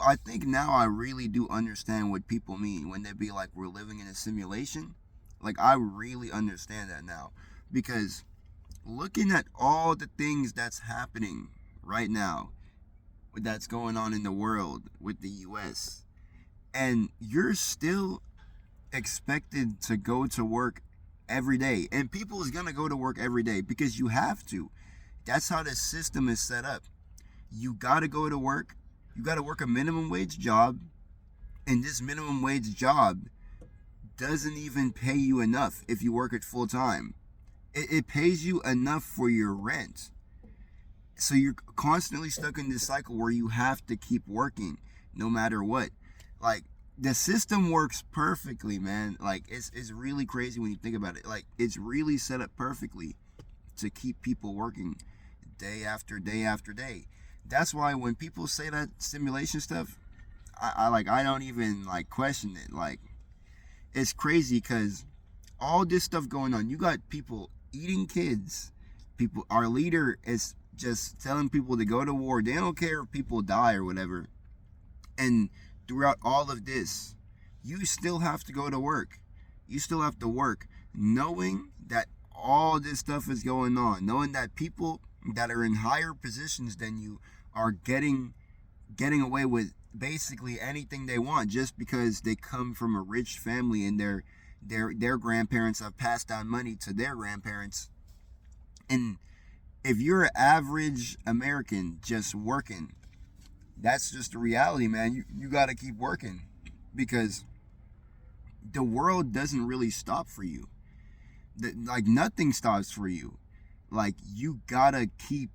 I think now I really do understand what people mean when they be like, we're living in a simulation. Like, I really understand that now. Because looking at all the things that's happening right now, that's going on in the world with the US, and you're still expected to go to work every day. And people is going to go to work every day because you have to. That's how the system is set up. You got to go to work. You got to work a minimum wage job. And this minimum wage job doesn't even pay you enough if you work it full time. It pays you enough for your rent. So you're constantly stuck in this cycle where you have to keep working no matter what. Like, the system works perfectly, man. Like, it's really crazy when you think about it. Like, it's really set up perfectly to keep people working day after day after day. That's why when people say that simulation stuff, I don't even like question it. Like, it's crazy because all this stuff going on. You got people eating kids. People, our leader is just telling people to go to war. They don't care if people die or whatever. And throughout all of this, you still have to go to work. You still have to work, knowing that all this stuff is going on, knowing that people that are in higher positions than you are getting away with basically anything they want just because they come from a rich family and their grandparents have passed down money to their grandparents. And if you're an average American just working, that's just the reality, man. You got to keep working because the world doesn't really stop for you. Like, nothing stops for you. Like, you got to keep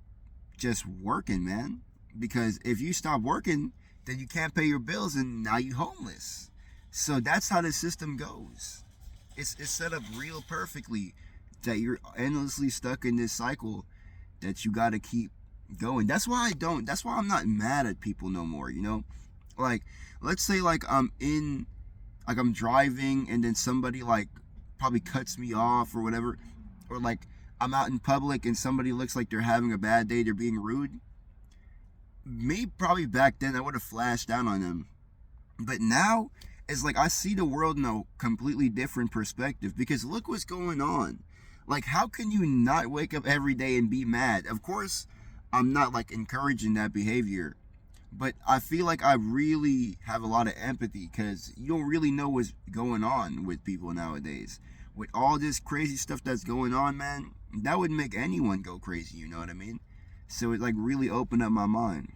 just working, man. Because if you stop working, then you can't pay your bills and now you're homeless. So that's how the system goes. It's set up real perfectly that you're endlessly stuck in this cycle that you got to keep going. That's why I'm not mad at people no more, you know? Like, let's say like I'm driving and then somebody like probably cuts me off or whatever, or like I'm out in public and somebody looks like they're having a bad day, they're being rude. Me, probably back then I would have flashed down on them. But now it's like I see the world in a completely different perspective because look what's going on. Like, how can you not wake up every day and be mad? Of course, I'm not like encouraging that behavior, but I feel like I really have a lot of empathy because you don't really know what's going on with people nowadays. With all this crazy stuff that's going on, man, that would make anyone go crazy, you know what I mean? So it like really opened up my mind.